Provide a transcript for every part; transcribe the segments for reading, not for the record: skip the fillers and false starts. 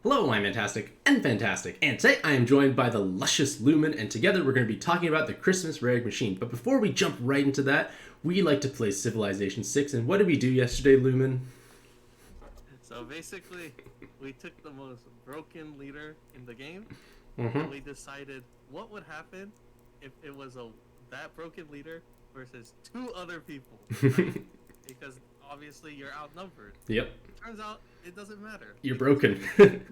Hello, I'm Mantastic'c and Fantastic, and today I am joined by the luscious Lumon, and together we're going to be talking about the Christmas rare machine. But before we jump right into that, we like to play Civilization 6, and what did we do yesterday, Lumon? So basically, we took the most broken leader in the game, Mm-hmm. and we decided what would happen if it was that broken leader versus two other people, right? Because obviously you're outnumbered. Yep, Turns out it doesn't matter. you're Because broken.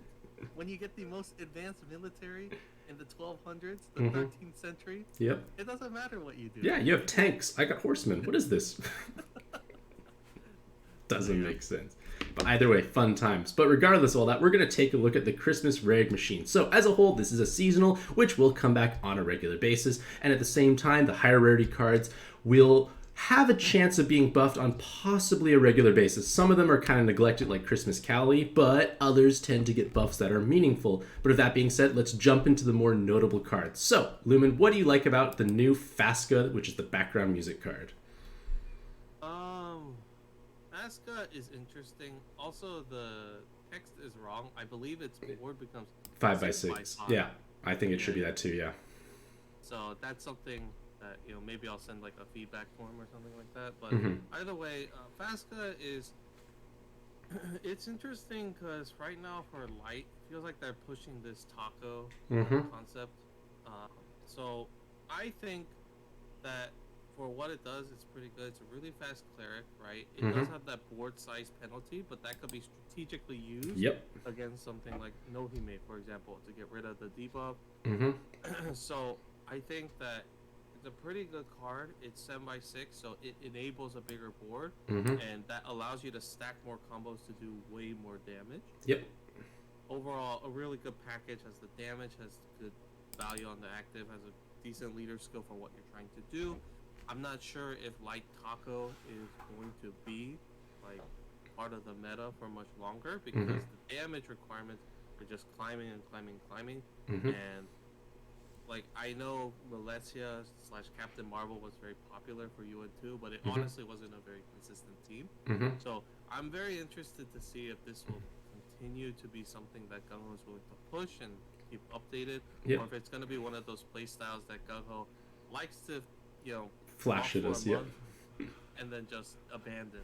when you get the most advanced military in the 1200s, the Mhm. 13th century, Yep. it doesn't matter what you do. Yeah, you have tanks. I got horsemen. What is this? Doesn't make sense. But either way, fun times. But regardless of all that, we're going to take a look at the Christmas rare machine. So as a whole, this is a seasonal, which will come back on a regular basis. And at the same time, the higher rarity cards will have a chance of being buffed on possibly a regular basis. Some of them are kind of neglected, like Christmas Cali, but others tend to get buffs that are meaningful. But with that being said, let's jump into the more notable cards. So, Lumon, what do you like about the new Fasca, which is the background music card? Fasca is interesting. Also, the text is wrong. I believe its board becomes 5x6. Yeah, I think it should be that too, yeah. So that's something that, maybe I'll send like a feedback form or something like that. But either way, Fasca is it's interesting because right now for light, it feels like they're pushing this taco concept. So I think that for what it does, it's pretty good. It's a really fast cleric, right? It does have that board size penalty, but that could be strategically used against something like Nohime, for example, to get rid of the debuff. So I think that it's a pretty good card. It's 7x6, so it enables a bigger board, and that allows you to stack more combos to do way more damage. Yep. Overall, a really good package. Has the damage, has good value on the active, has a decent leader skill for what you're trying to do. I'm not sure if Light Taco is going to be like part of the meta for much longer because the damage requirements are just climbing and climbing. And like I know Valencia / Captain Marvel was very popular for UN2, but it honestly wasn't a very consistent team. So I'm very interested to see if this will continue to be something that Gung-Ho is willing to push and keep updated, or if it's going to be one of those play styles that Gung-Ho likes to, flash it as, and then just abandon.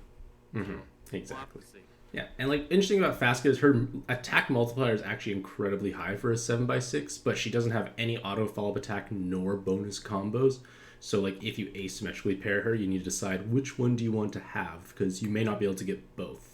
Exactly. We'll see. Yeah, and like interesting about Fasca is her attack multiplier is actually incredibly high for a 7x6, but she doesn't have any auto follow-up attack nor bonus combos. So like if you asymmetrically pair her, you need to decide which one do you want to have, because you may not be able to get both.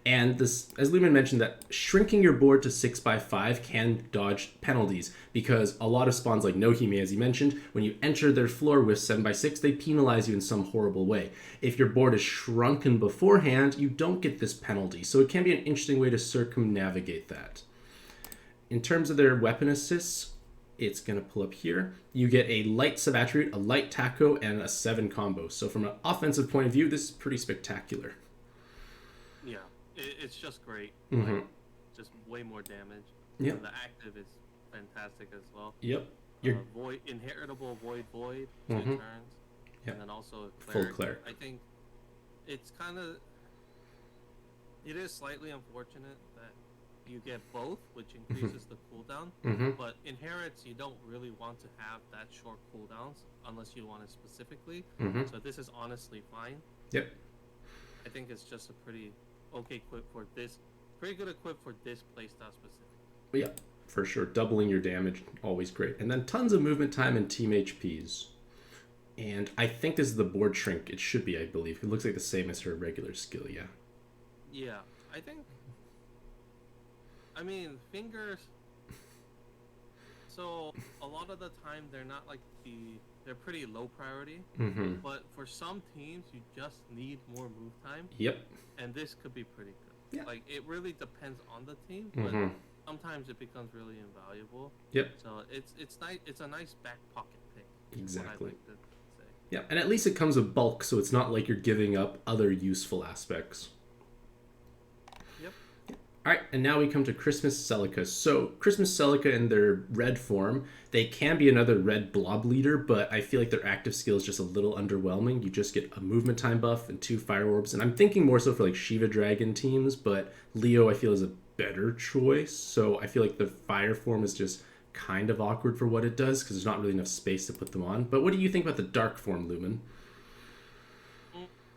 And this, as Lumon mentioned, that shrinking your board to 6x5 can dodge penalties, because a lot of spawns like Nohime, as you mentioned, when you enter their floor with 7x6, they penalize you in some horrible way. If your board is shrunken beforehand, you don't get this penalty, so it can be an interesting way to circumnavigate that. In terms of their weapon assists, it's going to pull up here. You get a light sub-attribute, a light taco, and a 7 combo. So from an offensive point of view, this is pretty spectacular. Yeah. It's just great. Like, just way more damage. Yep. And the active is fantastic as well. Yep. Void, inheritable void, 2 turns. Yep. And then also a cleric. Full cleric. I think it's kind of... It is slightly unfortunate that you get both, which increases the cooldown. But inherits, you don't really want to have that short cooldowns unless you want it specifically. So this is honestly fine. Yep. I think it's just a pretty... okay equip for this, pretty good equip for this playstyle specifically. Yeah, for sure. Doubling your damage, always great. And then tons of movement time and team HPs. And I think this is the board shrink. It should be, I believe. It looks like the same as her regular skill, yeah. Yeah, I think... I mean, fingers... So, a lot of the time, they're not like they're pretty low priority. But for some teams, you just need more move time. Yep. And this could be pretty good. Yeah. Like, it really depends on the team, but sometimes it becomes really invaluable. Yep. So it's nice. It's a nice back pocket pick. Exactly. Like to say. Yeah, and at least it comes with bulk, so it's not like you're giving up other useful aspects. Yep. All right, and now we come to Christmas Selica. So Christmas Selica in their red form, they can be another red blob leader, but I feel like their active skill is just a little underwhelming. You just get a movement time buff and 2 fire orbs, and I'm thinking more so for like Shiva Dragon teams, but Leo I feel is a better choice. So I feel like the fire form is just kind of awkward for what it does because there's not really enough space to put them on. But what do you think about the dark form, Lumen?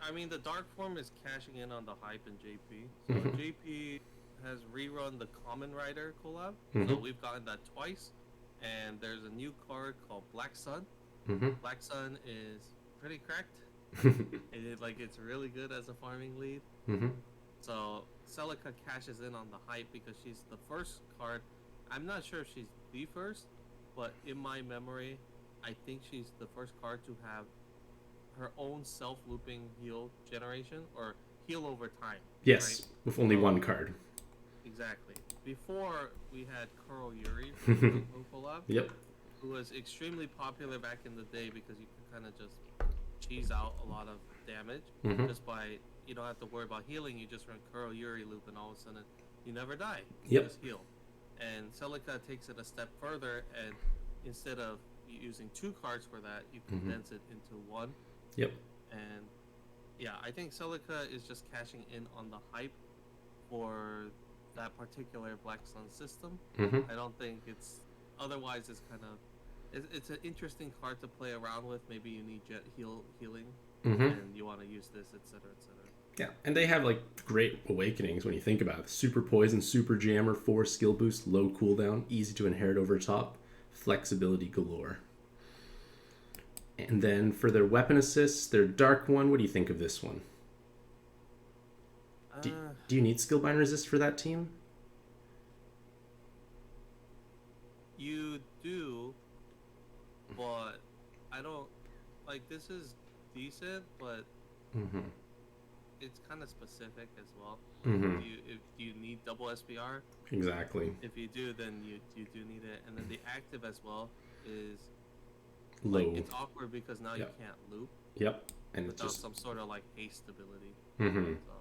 I mean, the dark form is cashing in on the hype in JP. So JP has rerun the Common Rider collab. So we've gotten that twice. And there's a new card called Black Sun. Black Sun is pretty cracked. It's really good as a farming lead. So Selica cashes in on the hype because she's the first card. I'm not sure if she's the first, but in my memory, I think she's the first card to have her own self-looping heal generation or heal over time. Yes, right? with only one card. Exactly. Before we had Kuro Yuri from collab, yep, who was extremely popular back in the day because you could kind of just cheese out a lot of damage just by, you don't have to worry about healing. You just run Kuro Yuri loop and all of a sudden you never die. You just heal. And Selica takes it a step further, and instead of using 2 cards for that, you condense it into 1. Yep. And yeah, I think Selica is just cashing in on the hype for that particular Black Sun system. I don't think it's otherwise. It's kind of it's an interesting card to play around with. Maybe you need healing, and you want to use this, etc., etc. Yeah, and they have like great awakenings when you think about it. Super Poison, Super Jammer, 4 skill boost, low cooldown, easy to inherit over top, flexibility galore. And then for their weapon assists, their dark one, what do you think of this one? Do you need Skillbind Resist for that team? You do, but I don't like. This is decent, but it's kind of specific as well. If you need double SBR, exactly. If you do, then you do need it, and then the active as well is low. Like, it's awkward because now you can't loop. Yep, and without just some sort of like haste ability. So.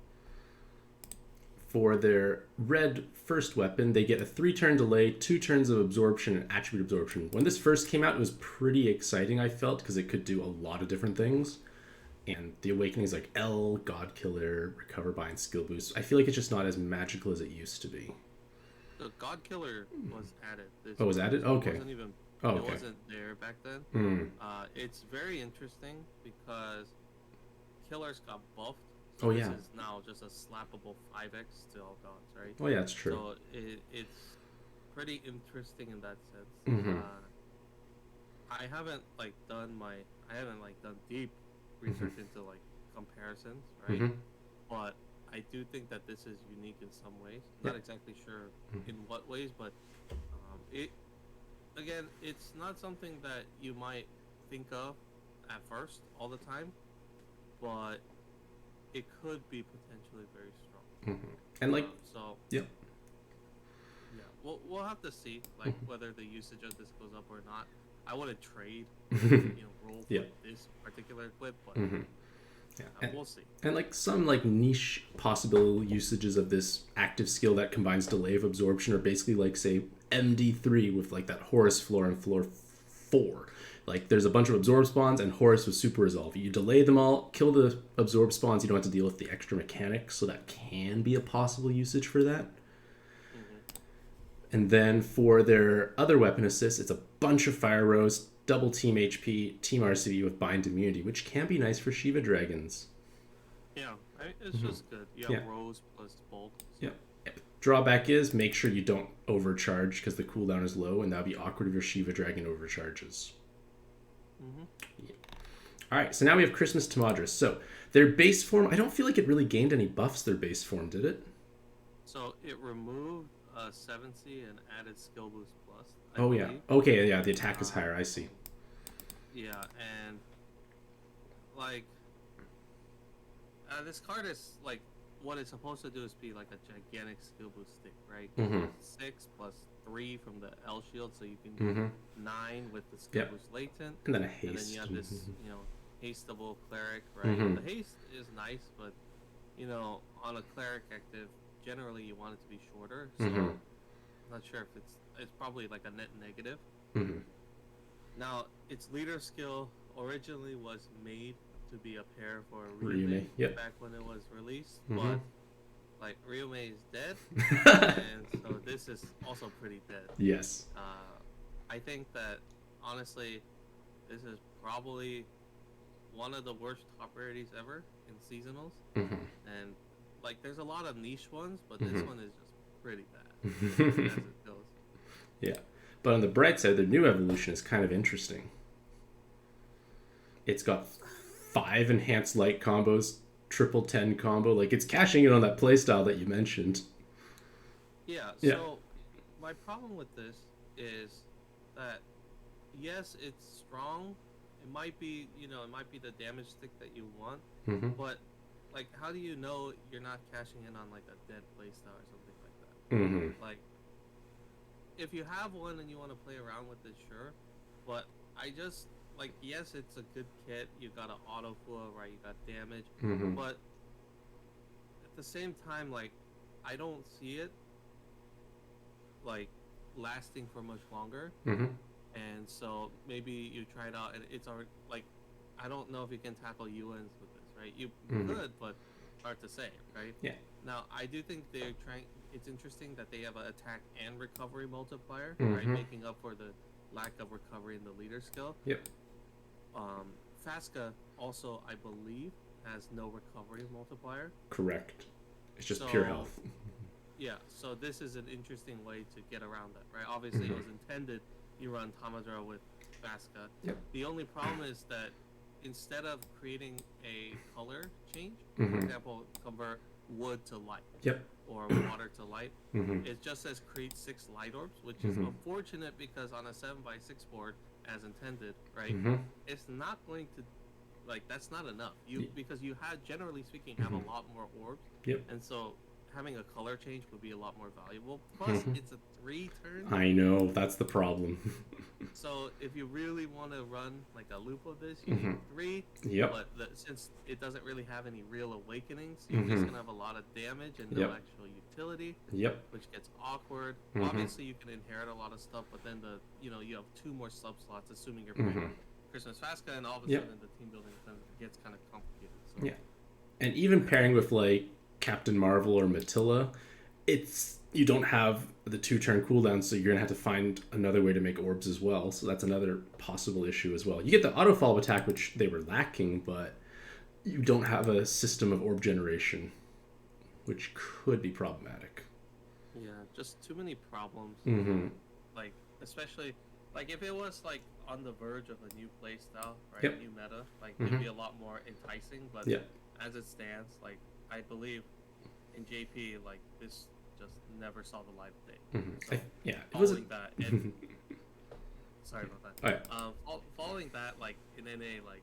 For their red first weapon, they get a 3-turn delay, 2 turns of absorption, and attribute absorption. When this first came out, it was pretty exciting, I felt, because it could do a lot of different things. And the awakenings like L, God Killer, Recover By, and Skill Boost, I feel like it's just not as magical as it used to be. The God Killer was added. It was added? Okay. It wasn't even, it wasn't there back then. It's very interesting because Killers got buffed. So this is now just a slappable 5x to all gods, right? Oh yeah, that's true. So it's pretty interesting in that sense. I haven't done deep research into like comparisons, right? But I do think that this is unique in some ways. Not exactly sure in what ways, but it's not something that you might think of at first all the time, but it could be potentially very strong. And like, we'll have to see whether the usage of this goes up or not. I wouldn't trade, roll for this particular equip, but we'll see. And like some like niche possible usages of this active skill that combines delay of absorption are basically like say MD3 with like that Horus floor and floor 4. Like, there's a bunch of absorb spawns, and Horus with Super Resolve. You delay them all, kill the absorb spawns, you don't have to deal with the extra mechanics, so that can be a possible usage for that. And then for their other weapon assists, it's a bunch of Fire Rose, double Team HP, Team RCB with Bind Immunity, which can be nice for Shiva Dragons. Yeah, it's just good. You have Rose plus Bolt. So. Drawback is, make sure you don't overcharge, because the cooldown is low, and that would be awkward if your Shiva Dragon overcharges. Alright, so now we have Christmas Tamadra. So, their base form, I don't feel like it really gained any buffs, their base form, did it? So, it removed 7C and added Skill Boost Plus. I believe. Yeah. Okay, the attack is higher, I see. Yeah, and, like, this card is, like, what it's supposed to do is be like a gigantic skill boost stick, right? 6 plus 3 from the L shield, so you can do 9 with the skill boost latent. And then a haste. And then you have this, hasteable cleric, right? The haste is nice, but, on a cleric active, generally you want it to be shorter, so I'm not sure if it's probably like a net negative. Now, its leader skill originally was made to be a pair for Ryume back when it was released, but like Ryume is dead, and so this is also pretty dead. Yes. I think that honestly, this is probably one of the worst top rarities ever in seasonals, and like there's a lot of niche ones, but this one is just pretty bad as it goes. Yeah, but on the bright side, the new evolution is kind of interesting. It's got 5 enhanced light combos, triple 10 combo. Like, it's cashing in on that playstyle that you mentioned. Yeah, so my problem with this is that, yes, it's strong. It might be, it might be the damage stick that you want, but, like, how do you know you're not cashing in on, like, a dead playstyle or something like that? Like, if you have one and you want to play around with it, sure, but I just, like, yes, it's a good kit. You got an auto foil, right? You got damage, but at the same time, like, I don't see it like lasting for much longer. And so maybe you try it out, and it's already like, I don't know if you can tackle UNs with this, right? You could, but hard to say, right? Yeah. Now I do think they're trying. It's interesting that they have an attack and recovery multiplier, right? Making up for the lack of recovery in the leader skill. Yep. Fasca also, I believe, has no recovery multiplier. Correct. It's just pure health. Yeah, so this is an interesting way to get around that, right? Obviously, it was intended you run Tamadra with Fasca. Yep. The only problem is that instead of creating a color change, for example, convert wood to light, or water to light, it just says create 6 light orbs, which is unfortunate because on a 7x6 board, as intended, right, it's not going to, like, that's not enough. Because you had, generally speaking, have a lot more orbs, and so having a color change would be a lot more valuable. Plus, it's a 3-turn. I know, that's the problem. So if you really want to run like a loop of this, you need 3. But since it doesn't really have any real awakenings, you're just gonna have a lot of damage and no actual utility. Which gets awkward. Obviously, you can inherit a lot of stuff, but then you have 2 more sub slots, assuming you're playing Christmas Fasca, and all of a sudden the team building then gets kind of complicated. So. And even pairing with like Captain Marvel or Matilla, you don't have the 2-turn cooldown, so you're gonna have to find another way to make orbs as well. So that's another possible issue as well. You get the auto follow attack, which they were lacking, but you don't have a system of orb generation, which could be problematic. Yeah, just too many problems. Like, especially like if it was like on the verge of a new playstyle, right, new meta, like it'd be a lot more enticing. But as it stands, like, I believe in JP, like, this just never saw the light of day. So following that, and sorry about that. Following that, like in NA, like,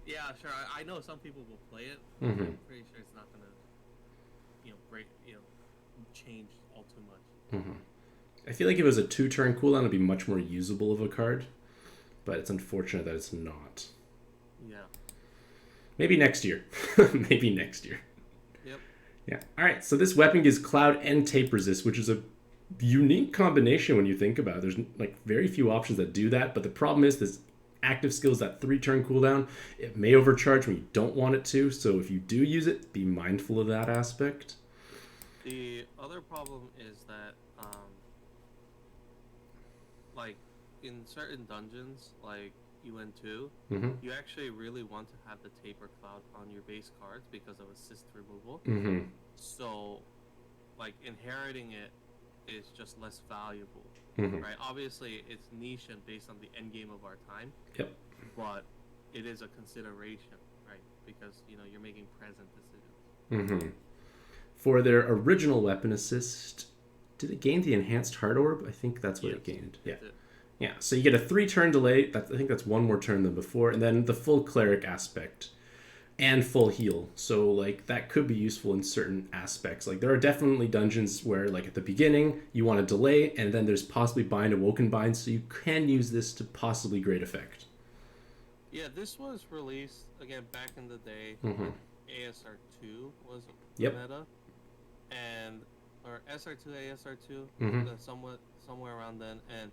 yeah, sure, I know some people will play it. I'm pretty sure it's not gonna, change all too much. I feel like if it was a 2-turn cooldown, it'd be much more usable of a card, but it's unfortunate that it's not. Yeah. Maybe next year. Maybe next year. Yep. Yeah. All right. So this weapon gives cloud and tape resist, which is a unique combination when you think about it. There's like very few options that do that, but the problem is this active skill is that 3-turn cooldown. It may overcharge when you don't want it to, so if you do use it, be mindful of that aspect. The other problem is that, like, in certain dungeons, like UN2, you actually really want to have the taper cloud on your base cards because of assist removal. So, like, inheriting it is just less valuable, right? Obviously, it's niche and based on the end game of our time. But it is a consideration, right? Because you're making present decisions. For their original weapon assist, did it gain the enhanced heart orb? I think that's what it gained. Yeah. So you get a 3-turn delay. I think that's 1 more turn than before, and then the full cleric aspect and full heal. So like that could be useful in certain aspects. Like there are definitely dungeons where like at the beginning you want to delay, and then there's possibly bind, awoken bind, so you can use this to possibly great effect. Yeah, this was released again back in the day. ASR2 was meta, and or SR2, ASR2, somewhere around then, and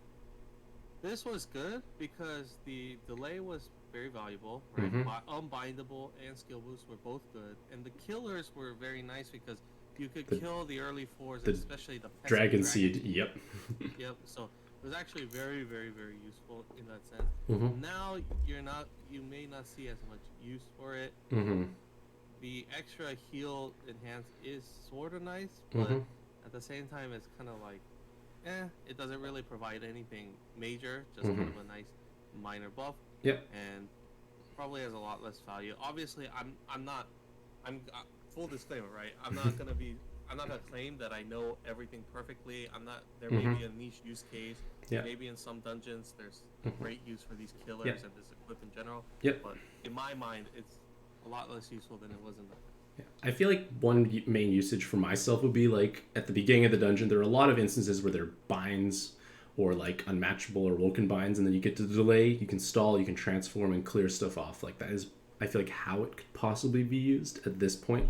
this was good because the delay was very valuable, right? Unbindable and skill boost were both good, and the killers were very nice because you could kill the early 4s, especially the dragon seed. Yep. Yep. So it was actually very, very, very useful in that sense. Now you may not see as much use for it. The extra heal enhance is sort of nice, but at the same time, it's kind of like, it doesn't really provide anything major. Just kind of a nice minor buff. Yep. And probably has a lot less value. Obviously, I'm not. Full disclaimer, right? I'm not gonna claim that I know everything perfectly. There may be a niche use case. Yeah. Maybe in some dungeons there's great use for these killers and this equip in general. Yep. But in my mind, it's a lot less useful than it was in the. Yeah. I feel like one main usage for myself would be like at the beginning of the dungeon, there are a lot of instances where there are binds or like unmatchable or woken binds, and then you get to delay, you can stall, you can transform and clear stuff off. Like that is, I feel like, how it could possibly be used at this point.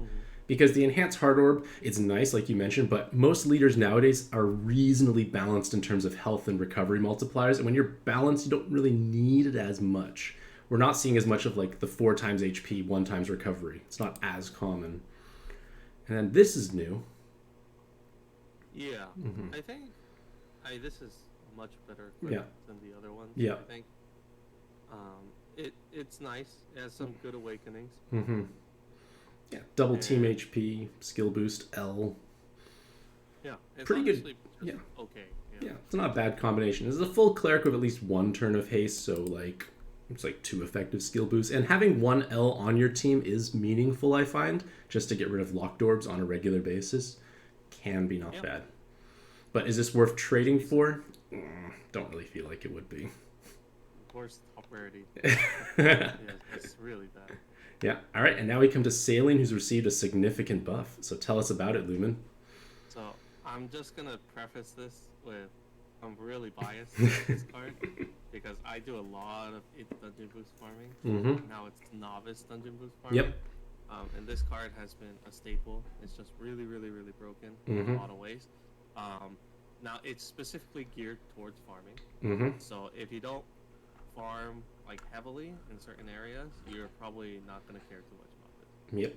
Because the enhanced hard orb, it's nice, like you mentioned, but most leaders nowadays are reasonably balanced in terms of health and recovery multipliers. And when you're balanced, you don't really need it as much. We're not seeing as much of like the 4 times HP, 1 times recovery. It's not as common. And then this is new. Yeah, I think this is much better than the other ones. Yeah. I think it's nice. It has some good awakenings. Yeah, double team HP, skill boost, L. Yeah, it's pretty good. Yeah. Okay. Yeah, it's not a bad combination. This is a full cleric with at least 1 turn of haste, so like it's like 2 effective skill boosts. And having 1 L on your team is meaningful, I find, just to get rid of locked orbs on a regular basis. Can be not bad. But is this worth trading for? Don't really feel like it would be. Of course, top rarity. Yeah, it's really bad. Yeah. All right, and now we come to Saline, who's received a significant buff. So tell us about it, Lumon. So I'm just gonna preface this with I'm really biased with this card because I do a lot of dungeon boost farming. Now it's novice dungeon boost farming. Yep. And this card has been a staple. It's just really, really, really broken in a lot of ways. Now it's specifically geared towards farming. So if you don't farm like heavily in certain areas, you're probably not gonna care too much about it. Yep.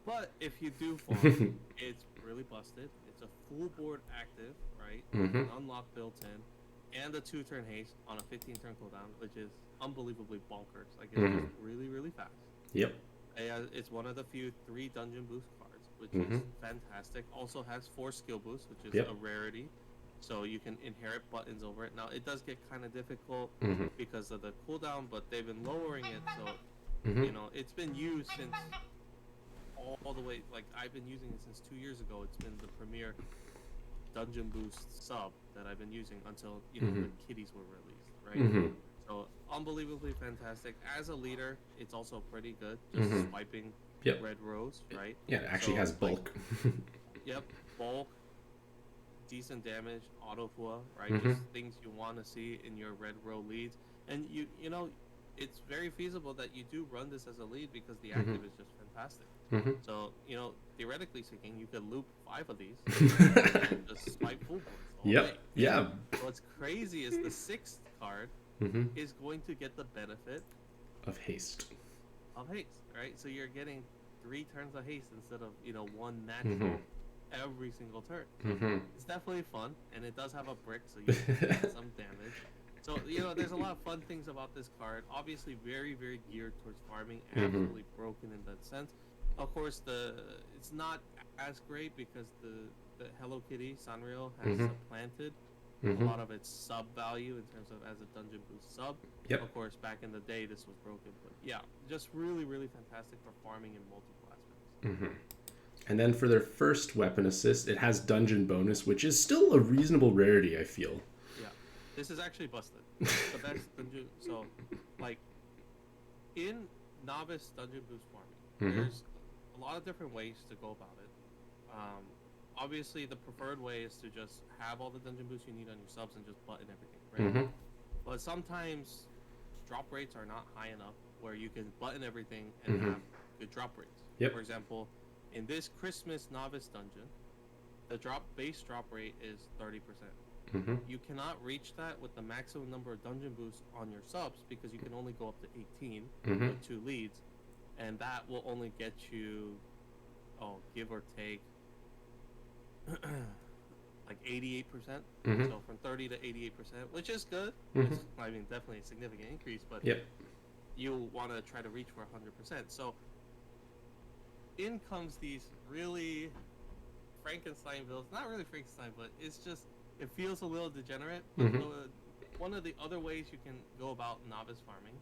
But if you do farm, it's really busted. It's a full board active, right? An unlock built in, and a 2-turn haste on a 15-turn cooldown, which is unbelievably bonkers. Like it's just really, really fast. Yep. It's one of the few 3 dungeon boost cards, which is fantastic. Also has 4 skill boosts, which is a rarity. So you can inherit buttons over it. Now it does get kind of difficult because of the cooldown, but they've been lowering it. So you know it's been used since all the way. Like I've been using it since 2 years ago. It's been the premier dungeon boost sub that I've been using until the kitties were released, right? So unbelievably fantastic. As a leader, it's also pretty good. Just swiping red rows, right? Yeah, it actually has bulk. Like, bulk. Decent damage, auto flow, right? Just things you want to see in your red row leads, and you know, it's very feasible that you do run this as a lead because the active is just fantastic. So you know, theoretically speaking, you could loop 5 of these and just swipe full boards all day. Yeah. What's crazy is the 6th card is going to get the benefit of haste. Right? So you're getting 3 turns of haste instead of 1 natural. Every single turn. It's definitely fun, and it does have a brick, so you can get some damage. So there's a lot of fun things about this card. Obviously, very, very geared towards farming. Absolutely broken in that sense. Of course, it's not as great because the Hello Kitty Sanrio has supplanted a lot of its sub value in terms of as a dungeon boost sub. Of course, back in the day, this was broken, but yeah, just really, really fantastic for farming in multiple aspects. And then for their first weapon assist, it has dungeon bonus, which is still a reasonable rarity, I feel. Yeah, this is actually busted. It's the best dungeon. So, like, in novice dungeon boost farming, there's a lot of different ways to go about it. Obviously, the preferred way is to just have all the dungeon boosts you need on your subs and just button everything, right? But sometimes drop rates are not high enough where you can button everything and have good drop rates. For example, in this Christmas novice dungeon, the base drop rate is 30%. You cannot reach that with the maximum number of dungeon boosts on your subs because you can only go up to 18 with 2 leads, and that will only get you, give or take, like 88%. Mm-hmm. So from 30 to 88%, which is good. Mm-hmm. It's, I mean, definitely a significant increase, but Yep. you want to try to reach for 100%. So in comes these really Frankenstein builds. Not really Frankenstein, but it's just, it feels a little degenerate. But Mm-hmm. one of the other ways you can go about novice farming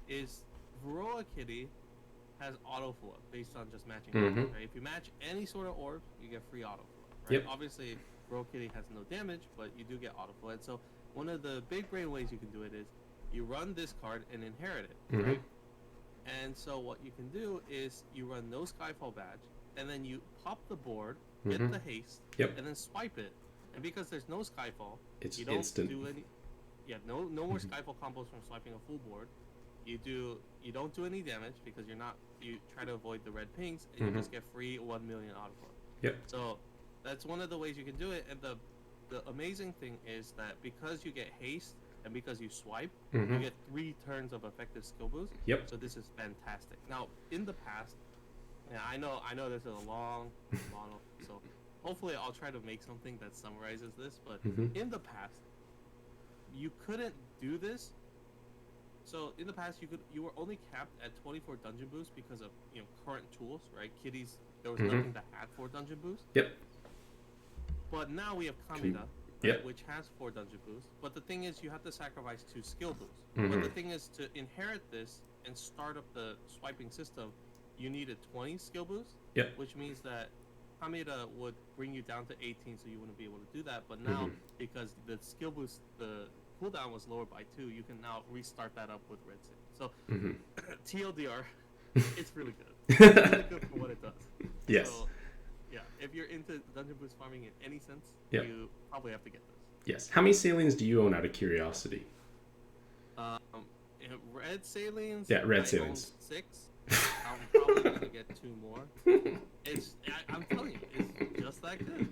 is Varroa Kitty has autoflow based on just matching Mm-hmm. orbs, right? If you match any sort of orb, you get free autoflow, right? Yep. Obviously, Varroa Kitty has no damage, but you do get autoflow. And so one of the big brain ways you can do it is you run this card and inherit it, Mm-hmm. right? And so what you can do is you run no Skyfall badge, and then you pop the board, get Mm-hmm. the haste, Yep. and then swipe it. And because there's no Skyfall, It's you don't instant. do any. Yeah, no more Skyfall combos from swiping a full board. You don't do any damage because you try to avoid the red pings, and Mhm. you just get free 1 million autoflow. Yep. So that's one of the ways you can do it. And the amazing thing is that because you get haste and because you swipe, you Mm-hmm. get 3 turns of effective skill boost. Yep. So this is fantastic. Now in the past, yeah, I know this is a long model, so hopefully I'll try to make something that summarizes this. But Mm-hmm. in the past, you couldn't do this. So in the past, you were only capped at 24 dungeon boosts because of current tools, right? Kitties, there was Mhm. nothing that had 4 dungeon boosts. Yep. But now we have Kamida, right, Yep. which has 4 dungeon boosts. But the thing is, you have to sacrifice 2 skill boosts. Mhm. But the thing is, to inherit this and start up the swiping system, you need a 20 skill boost. Yep. Which means that Kamida would bring you down to 18, so you wouldn't be able to do that. But now, Mhm. because the skill boost, the cooldown was lowered by 2, you can now restart that up with Red Six. So Mm-hmm. TLDR, it's really good. It's really good for what it does. Yes. So, yeah, if you're into dungeon boost farming in any sense, Yep. you probably have to get this. Yes. How many Salines do you own out of curiosity? Red Salines. Yeah, red I Salines. own 6. I'm probably gonna get 2 more. I'm telling you, it's just that good.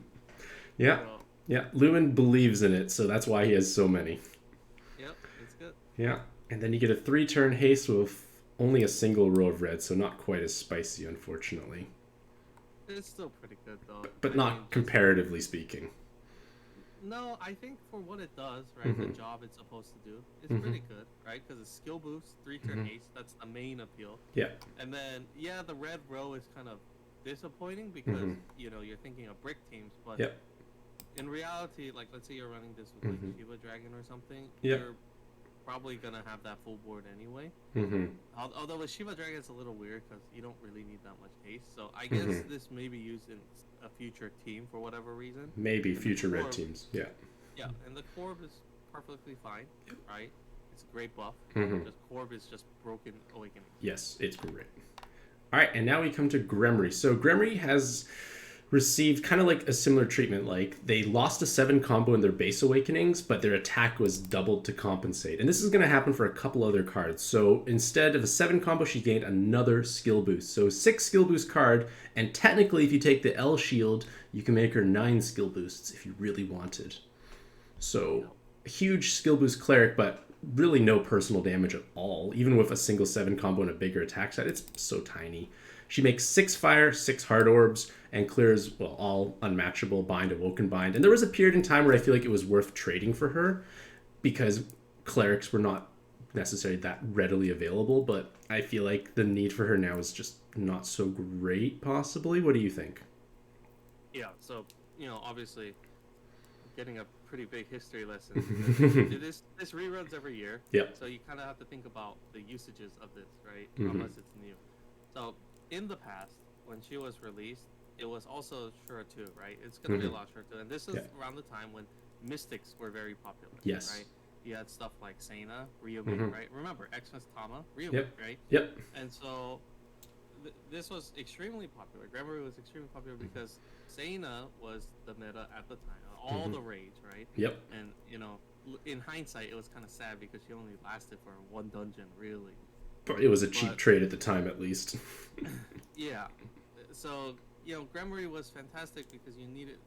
Yeah. So, Yeah. Lumon believes in it, so that's why he has so many. yep, it's good. Yeah. And then you get a 3-turn haste with only a single row of red, so not quite as spicy, unfortunately. It's still pretty good though. But I not mean, just- comparatively speaking. No, I think for what it does, right, the Mhm. job it's supposed to do, it's Mhm. pretty good, right? Because it's skill boost, 3-turn Mhm. haste, that's the main appeal. Yeah. And then, yeah, the red row is kind of disappointing because, Mhm. you're thinking of brick teams, but Yep. in reality, like, let's say you're running this with, like, Mhm. Shiva Dragon or something, Yep. you're probably going to have that full board anyway. Mm-hmm. Although with Shiva Dragon, it's a little weird because you don't really need that much haste. So I guess Mhm. this may be used in a future team for whatever reason. Maybe And the future red Corb- teams. Yeah. Yeah, and the Corb is perfectly fine, right? It's a great buff. Mhm. The Corb is just broken awakening. Yes, it's great. All right, and now we come to Gremory. So Gremory has received kind of like a similar treatment. Like they lost a 7 combo in their base awakenings, but their attack was doubled to compensate. And this is going to happen for a couple other cards. So instead of a 7 combo, she gained another skill boost. So 6 skill boost card, and technically if you take the L shield, you can make her 9 skill boosts if you really wanted. So a huge skill boost cleric, but really no personal damage at all. Even with a single 7 combo and a bigger attack set, it's so tiny. She makes 6 fire, 6 hard orbs, and clears, well, all unmatchable bind, awoken bind. And there was a period in time where I feel like it was worth trading for her because clerics were not necessarily that readily available, but I feel like the need for her now is just not so great, possibly. What do you think? Yeah, so, obviously, getting a pretty big history lesson. Because this reruns every year. Yep. So you kind of have to think about the usages of this, right? Mhm. Unless it's new. So in the past, when she was released, it was also Shura 2, right? It's going to be a Mhm. lot of Shura 2. And this is Yeah. around the time when mystics were very popular. Yes. Right? You had stuff like Sena, Ryume, Mhm. right? Remember, Xmas Tama, Ryume, Yep. right? Yep. And so this was extremely popular. Gremory was extremely popular because Sena was the meta at the time. All Mhm. the rage, right? Yep. And, in hindsight, it was kind of sad because she only lasted for 1 dungeon, really. But it was a cheap But- trade at the time, at least. Yeah. So, Gremory was fantastic because you needed...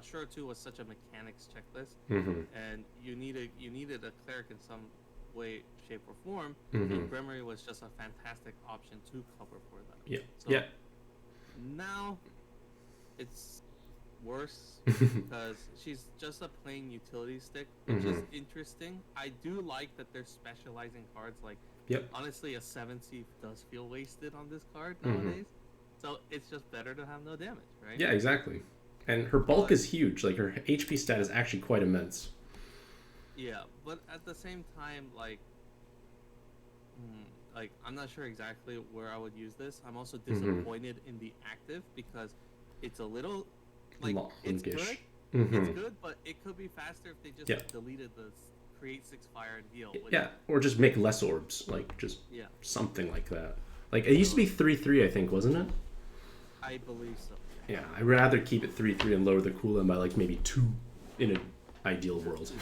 Shura 2 was such a mechanics checklist, Mm-hmm. and you needed a cleric in some way, shape, or form, Mhm. and Gremory was just a fantastic option to cover for that. Yeah. So Yeah. now, it's worse because she's just a plain utility stick, which is interesting. I do like that they're specializing cards. Like, honestly, a 7C does feel wasted on this card nowadays. So it's just better to have no damage, right? Yeah, exactly. And her bulk is huge. Like, her HP stat is actually quite immense. Yeah, but at the same time, like I'm not sure exactly where I would use this. I'm also disappointed in the active because it's a little like it's good. It's good, but it could be faster if they just deleted the create 6 fire and heal. Yeah, or just make less orbs, like just something like that. Like it used to be 3/3, I think, wasn't it? I believe so. Yeah, I'd rather keep it 3/3 and lower the cooldown by like maybe 2 in an ideal world.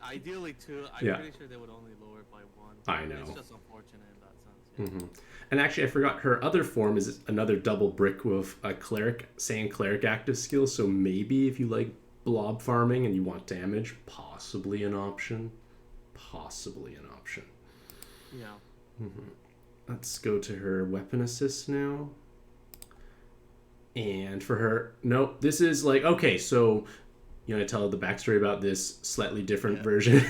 Ideally 2. I'm pretty sure they would only lower it by 1. I know. It's just unfortunate in that sense. And actually, I forgot her other form is another double brick with a cleric, saying cleric active skill. So maybe if you like blob farming and you want damage, possibly an option. Yeah. Let's go to her weapon assist now. And for her, no, this is like, okay, so you want to tell the backstory about this slightly different version?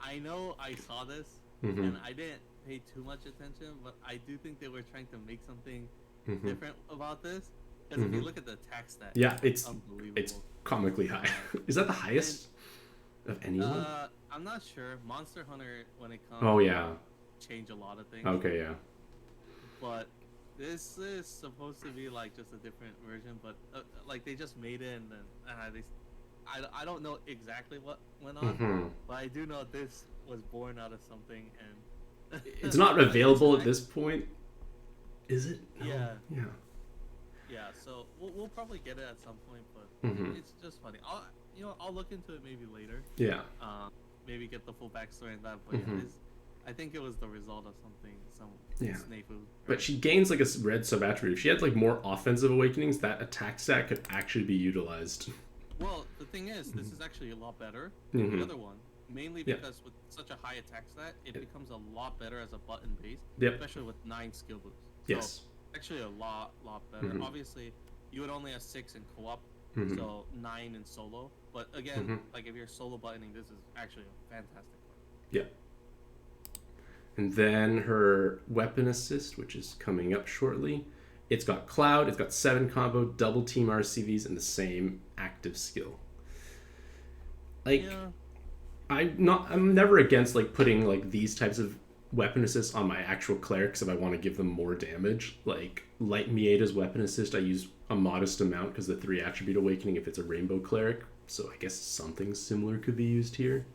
I know I saw this, and I didn't pay too much attention, but I do think they were trying to make something different about this. Because if you look at the attack stat, it's unbelievable. It's comically high. Is that the highest of anyone? I'm not sure. Monster Hunter, when it comes, change a lot of things. Okay, yeah. But this is supposed to be like just a different version, but like they just made it, and then I don't know exactly what went on, but I do know this was born out of something, and it's not available at this point, is it? No. Yeah. So we'll probably get it at some point, but it's just funny. I'll look into it maybe later. Yeah. Maybe get the full backstory in that, but I think it was the result of some snafu. Right? But she gains like a red sub-attribute. If she had like more offensive awakenings, that attack stat could actually be utilized. Well, the thing is, this is actually a lot better than the other one. Mainly because with such a high attack stat, it becomes a lot better as a button base, especially with 9 skill boosts. So, actually a lot better. Obviously, you would only have 6 in co-op, so 9 in solo. But again, like if you're solo buttoning, this is actually a fantastic one. Yeah. And then her weapon assist, which is coming up shortly. It's got Cloud, it's got 7 combo, double team RCVs, and the same active skill. Like, I'm never against like putting like these types of weapon assists on my actual clerics if I want to give them more damage. Like Light Mieda's weapon assist, I use a modest amount because the 3 attribute awakening if it's a rainbow cleric. So I guess something similar could be used here.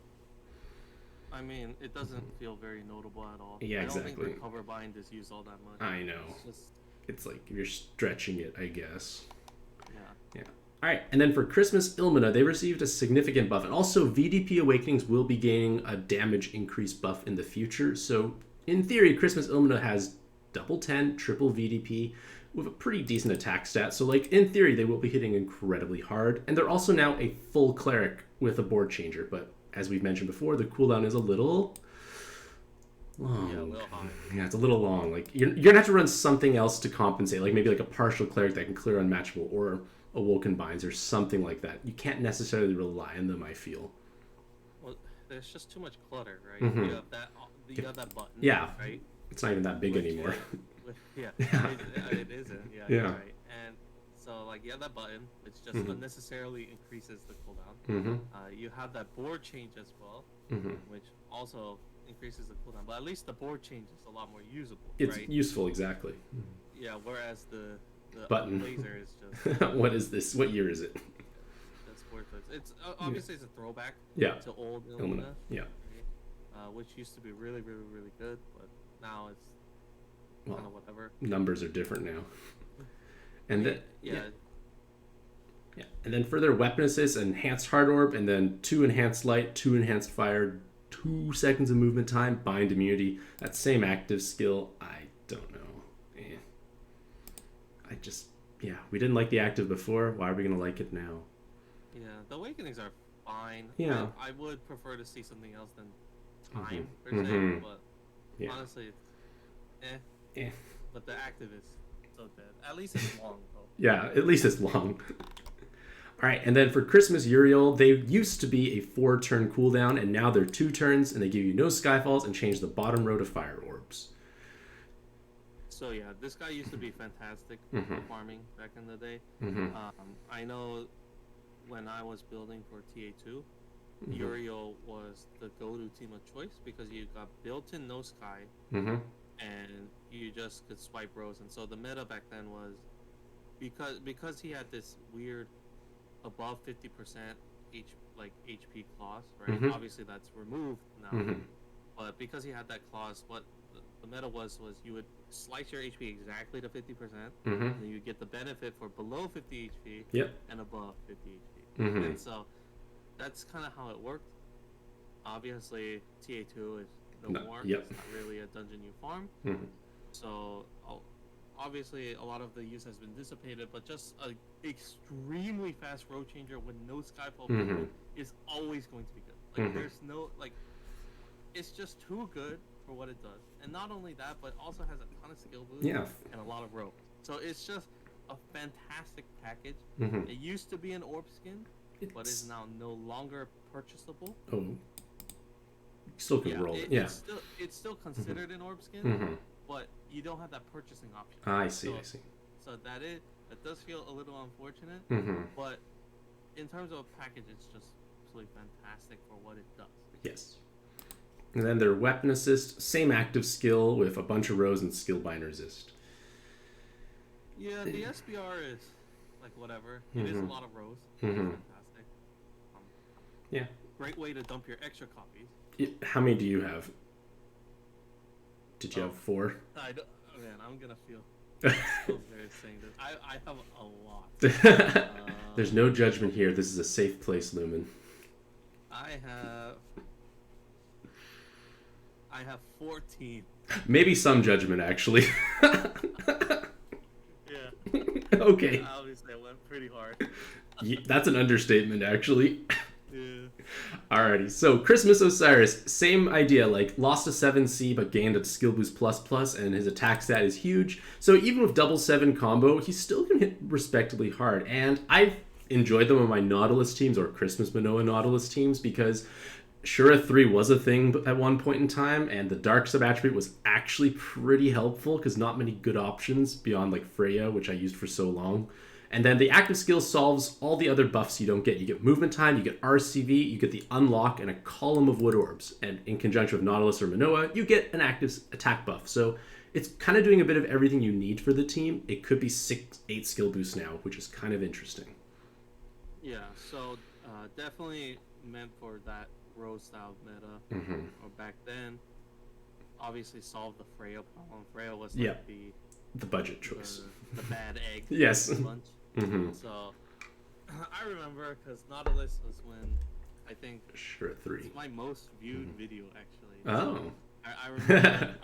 I mean, it doesn't feel very notable at all. Yeah, exactly. I don't think the cover bind is used all that much. I know. It's like you're stretching it, I guess. Yeah. All right, and then for Christmas Ilmina, they received a significant buff. And also, VDP Awakenings will be gaining a damage increase buff in the future. So, in theory, Christmas Ilmina has double 10, triple VDP with a pretty decent attack stat. So, like, in theory, they will be hitting incredibly hard. And they're also now a full cleric with a board changer. But as we've mentioned before, the cooldown is a little long. Yeah, a little high. Yeah, it's a little long. Like, you're going to have to run something else to compensate. Like, maybe like a partial cleric that can clear unmatchable, or Awoken Binds or something like that. You can't necessarily rely on them, I feel. Well, there's just too much clutter, right? You have that button. Yeah. Right? It's not even that big anymore. It isn't. Yeah. You're right. And so, like, you have that button, which just unnecessarily increases the cooldown. You have that board change as well, which also increases the cooldown. But at least the board change is a lot more usable. It's useful, exactly. Yeah, whereas the button laser is just what is this? What year is it? That's worthless. It's obviously it's a throwback to old Ilmina. Yeah. Which used to be really, really, really good, but now it's kind of whatever. Numbers are different now. And then and then for their weapon assists, enhanced hard orb, and then 2 enhanced light, 2 enhanced fire, 2 seconds of movement time, bind immunity. That same active skill, I don't know. We didn't like the active before. Why are we going to like it now? Yeah, the awakenings are fine. Yeah. I would prefer to see something else than time, per se, but honestly, it's But the active is so dead. At least it's long, though. Yeah, at least it's long. All right, and then for Christmas Uriel, they used to be a 4-turn cooldown, and now they're 2 turns, and they give you no Skyfalls and change the bottom row to Fire Orbs. So yeah, this guy used to be fantastic for farming back in the day. I know when I was building for TA2, Uriel was the go-to team of choice because you got built-in no Sky, and you just could swipe rows. And so the meta back then was because he had this weird above 50% HP clause, right? Obviously that's removed now, but because he had that clause, what the meta was you would slice your HP exactly to 50%, and then you get the benefit for below 50 HP and above 50 HP. And so that's kind of how it worked. Obviously, TA2 is no more. It's not really a dungeon you farm. So obviously a lot of the use has been dissipated, but just an extremely fast row changer with no Skyfall is always going to be good. Like there's no it's just too good for what it does. And not only that, but also has a ton of skill boosts and a lot of row. So it's just a fantastic package. It used to be an orb skin, but is now no longer purchasable. Oh, still can roll it. It's still considered an orb skin, but you don't have that purchasing option. I see. So that does feel a little unfortunate, but in terms of a package, it's just absolutely fantastic for what it does. Yes. And then their weapon assist, same active skill with a bunch of rows and skill bind resist. Yeah, the SBR is like whatever. It is a lot of rows. Fantastic. Great way to dump your extra copies. How many do you have? Did you have 4? I don't, man, I'm gonna feel so weird saying this. I have a lot. There's no judgment here. This is a safe place, Lumon. I have 14. Maybe some judgment, actually. Yeah. Okay. Obviously, I went pretty hard. That's an understatement, actually. Yeah. Alrighty, so Christmas Osiris, same idea, like lost a 7C but gained a skill boost ++, and his attack stat is huge. So even with double 7 combo, he still can hit respectably hard. And I've enjoyed them on my Nautilus teams or Christmas Menoa Nautilus teams because Shura 3 was a thing at one point in time, and the Dark sub-attribute was actually pretty helpful because not many good options beyond like Freya, which I used for so long. And then the active skill solves all the other buffs you don't get. You get movement time, you get RCV, you get the unlock, and a column of wood orbs. And in conjunction with Nautilus or Menoa, you get an active attack buff. So it's kind of doing a bit of everything you need for the team. It could be 6-8 skill boosts now, which is kind of interesting. Yeah, so definitely meant for that row style meta. Or back then, obviously solved the Freya problem. Freya was like the budget choice. The bad egg. Yes. Bunch. So I remember because Nautilus was when I think Shura 3. It's my most viewed video actually. Oh. So I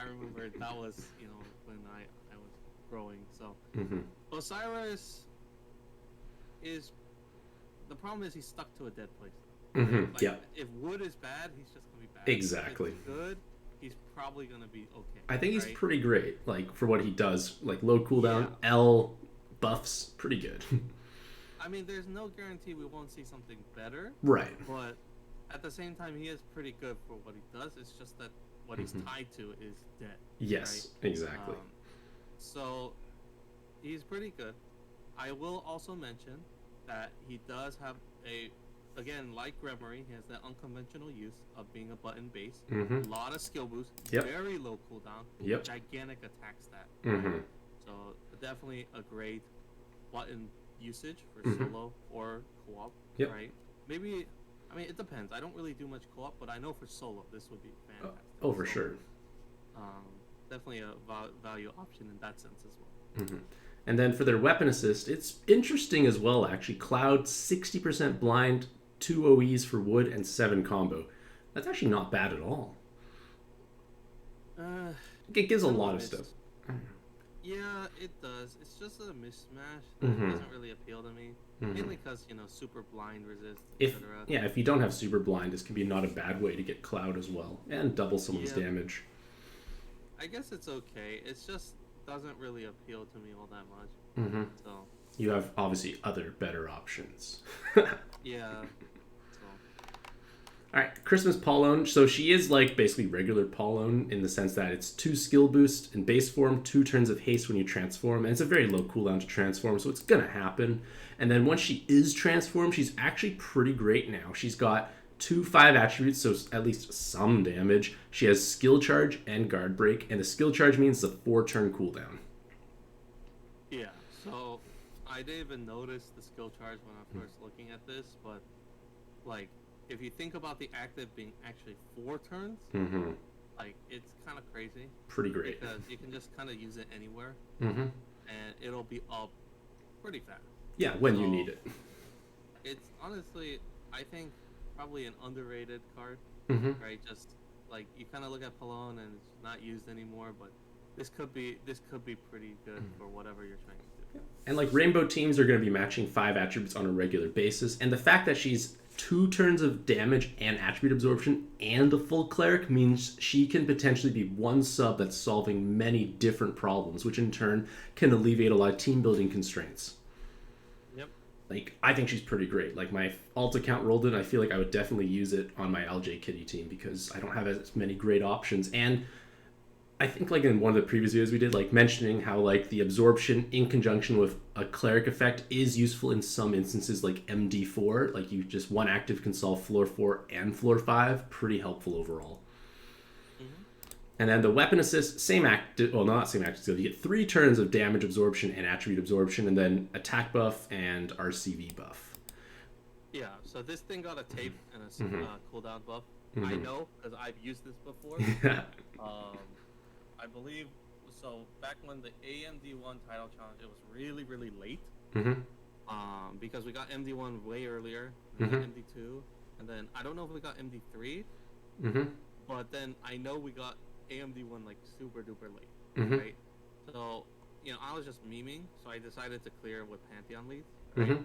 remember that was when I was growing. So Osiris is the problem is he's stuck to a dead place. If wood is bad, he's just gonna be bad. Exactly. If it's good, he's probably gonna be okay. I think he's pretty great, like for what he does. Like low cooldown, L buffs, pretty good. I mean, there's no guarantee we won't see something better. Right. But at the same time, he is pretty good for what he does. It's just that what he's tied to is dead. Yes, exactly. So he's pretty good. I will also mention that he does have again, like Gremory, he has that unconventional use of being a button base. A lot of skill boost, very low cooldown, gigantic attack stat. So definitely a great button usage for solo or co-op, right? Maybe, I mean, it depends. I don't really do much co-op, but I know for solo, this would be fantastic. Oh, for sure. Definitely a value option in that sense as well. And then for their weapon assist, it's interesting as well, actually. Cloud, 60% blind, 2 OEs for wood, and 7 combo. That's actually not bad at all. It gives a lot of stuff. Yeah, it does. It's just a mismatch that doesn't really appeal to me. Mainly because, super blind resist, etc. If you don't have super blind, this can be not a bad way to get Cloud as well. And double someone's damage. I guess it's okay. It's just doesn't really appeal to me all that much. Mm-hmm. So You have obviously other better options. yeah. So All right, Christmas Polowne. So she is like basically regular Polowne in the sense that it's 2 skill boost in base form, 2 turns of haste when you transform, and it's a very low cooldown to transform, so it's gonna happen. And then once she is transformed, she's actually pretty great now. She's got 2 5 attributes, so at least some damage. She has skill charge and guard break, and the skill charge means it's a 4-turn cooldown. yeah. So I didn't even notice the skill charge when I first looking at this, but like if you think about the active being actually 4 turns, Mm-hmm. like it's kind of crazy. Pretty great. Because you can just kind of use it anywhere, Mm-hmm. and it'll be up pretty fast. Yeah, when you need it. It's honestly, I think, probably an underrated card, Mm-hmm. right? Just like you kind of look at Polowne and it's not used anymore, but this could be pretty good for whatever you're trying to do. And like rainbow teams are going to be matching 5 attributes on a regular basis, and the fact that she's 2 turns of damage and attribute absorption and a full cleric means she can potentially be one sub that's solving many different problems, which in turn can alleviate a lot of team building constraints. Yep. Like, I think she's pretty great. Like, my alt account rolled it, I feel like I would definitely use it on my LJ Kitty team because I don't have as many great options. And I think, like, in one of the previous videos we did, like, mentioning how, like, the absorption in conjunction with a cleric effect is useful in some instances, like MD4. Like, you just one active can solve floor 4 and floor 5. Pretty helpful overall. Mm-hmm. And then the weapon assist, same active, well, not same active skill. You get 3 turns of damage absorption and attribute absorption, and then attack buff and RCV buff. Yeah. So this thing got a tape and a cooldown buff. Mm-hmm. I know because I've used this before. I believe so. Back when the AMD1 title challenge, it was really, really late. Mm-hmm. Because we got MD1 way earlier, and then MD2, and then I don't know if we got MD3, but then I know we got AMD1 like super duper late, right? So I was just memeing, so I decided to clear with Pantheon leads, right?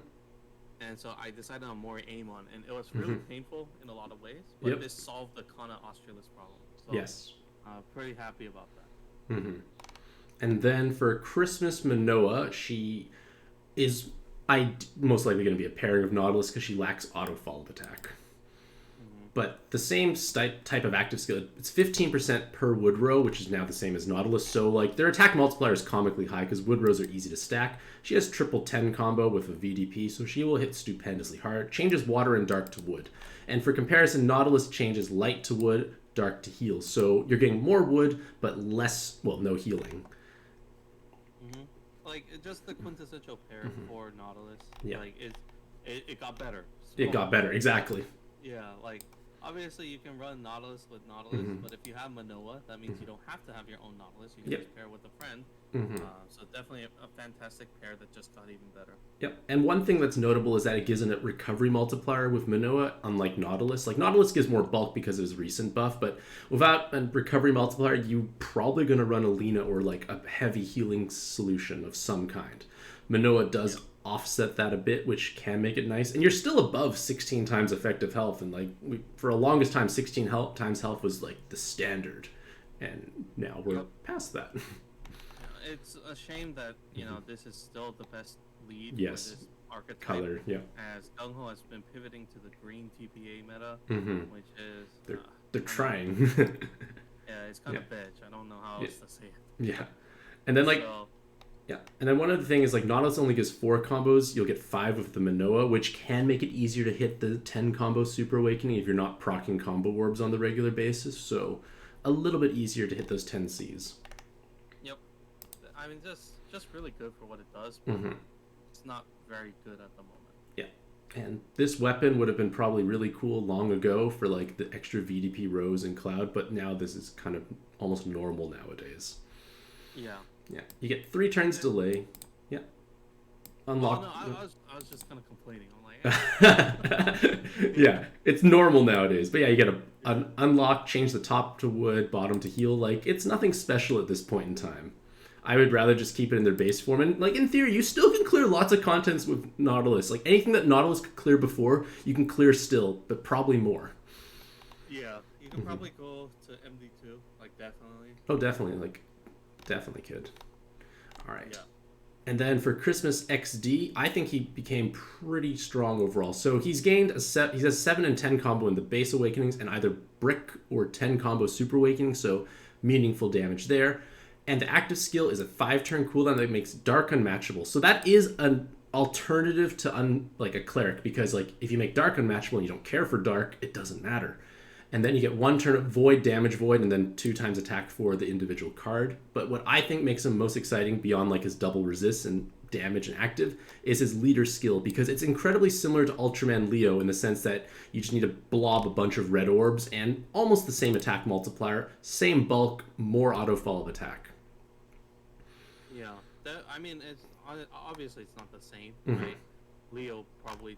And so I decided on more aim on, and it was really painful in a lot of ways, but this solved the Kana Australis problem. So, yes. Pretty happy about that. And then for Christmas Menoa, she is most likely going to be a pairing of Nautilus because she lacks auto follow-up attack. But the same type of active skill, it's 15% per Woodrow, which is now the same as Nautilus. So like their attack multiplier is comically high because Woodrows are easy to stack. She has triple 10 combo with a VDP, so she will hit stupendously hard. Changes water and dark to wood. And for comparison, Nautilus changes light to wood, dark to heal. So you're getting more wood, but less, well, no healing. Like just the quintessential pair for Nautilus. Yeah. Like it got better. It got better, exactly. Yeah, like obviously you can run Nautilus with Nautilus, but if you have Menoa, that means you don't have to have your own Nautilus. You can just pair with a friend. So definitely a fantastic pair that just got even better. Yep. And one thing that's notable is that it gives a recovery multiplier with Menoa, unlike Nautilus. Like Nautilus gives more bulk because of his recent buff, but without a recovery multiplier, you're probably going to run Ilmina or like a heavy healing solution of some kind. Menoa does offset that a bit, which can make it nice. And you're still above 16 times effective health. And like for the longest time, 16 times health was like the standard. And now we're past that. It's a shame that this is still the best lead for this archetype. Color, as Gung-Ho has been pivoting to the green TPA meta, which is they're trying. Yeah, it's kind of bitch. I don't know how else to say it. Yeah, and then and then one other thing is like Nautilus only gives 4 combos. You'll get 5 of the Menoa, which can make it easier to hit the 10 combo Super Awakening if you're not proccing combo orbs on the regular basis. So a little bit easier to hit those 10 Cs. I mean, just really good for what it does, but it's not very good at the moment. Yeah, and this weapon would have been probably really cool long ago for like the extra VDP Rose and Cloud, but now this is kind of almost normal nowadays. Yeah. Yeah, you get 3 turns delay. Yeah. Unlock. Oh, no, I was just kind of complaining. I'm like, yeah, it's normal nowadays. But yeah, you get an unlock, change the top to wood, bottom to heal. Like it's nothing special at this point in time. I would rather just keep it in their base form. And, like, in theory, you still can clear lots of contents with Nautilus. Like, anything that Nautilus could clear before, you can clear still, but probably more. Yeah, you can probably go to MD2, like, definitely. Oh, definitely. Like, definitely could. All right. Yeah. And then for Christmas XD, I think he became pretty strong overall. So he's gained he has 7 and 10 combo in the base awakenings and either brick or 10 combo super awakening, so meaningful damage there. And the active skill is a 5-turn cooldown that makes dark unmatchable. So that is an alternative to like a cleric, because like if you make dark unmatchable and you don't care for dark, it doesn't matter. And then you get 1 turn of void, damage void, and then 2 times attack for the individual card. But what I think makes him most exciting beyond like his double resist and damage and active is his leader skill, because it's incredibly similar to Ultraman Leo in the sense that you just need to blob a bunch of red orbs and almost the same attack multiplier, same bulk, more auto follow attack. Yeah, I mean, it's obviously it's not the same, Mm-hmm. right? Leo probably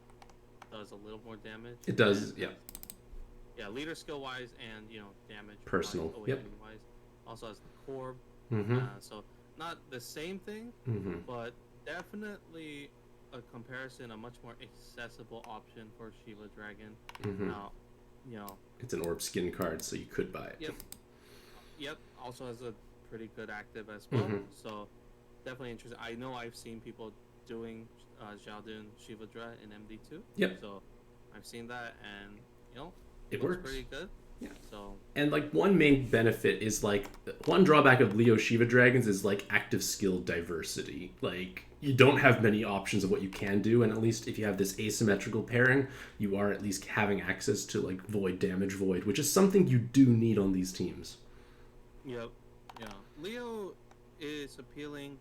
does a little more damage. It does, yeah. Yeah, leader skill wise and damage Personal, yep. Wise. Also has the Corb, Mm-hmm. So not the same thing, Mm-hmm. but definitely a comparison, a much more accessible option for Shiva Dragon. Mm-hmm. Now, it's an orb skin card, so you could buy it. Yep. Also has a pretty good active as well. Mm-hmm. So definitely interesting. I know I've seen people doing Xiahou Dun Shiva Dra in MD2. Yep. So I've seen that, and it looks works pretty good. Yeah. So and like one main benefit is like one drawback of Leo Shiva Dragons is like active skill diversity. Like you don't have many options of what you can do, and at least if you have this asymmetrical pairing, you are at least having access to like void, damage void, which is something you do need on these teams. Yep. Yeah. Leo is appealing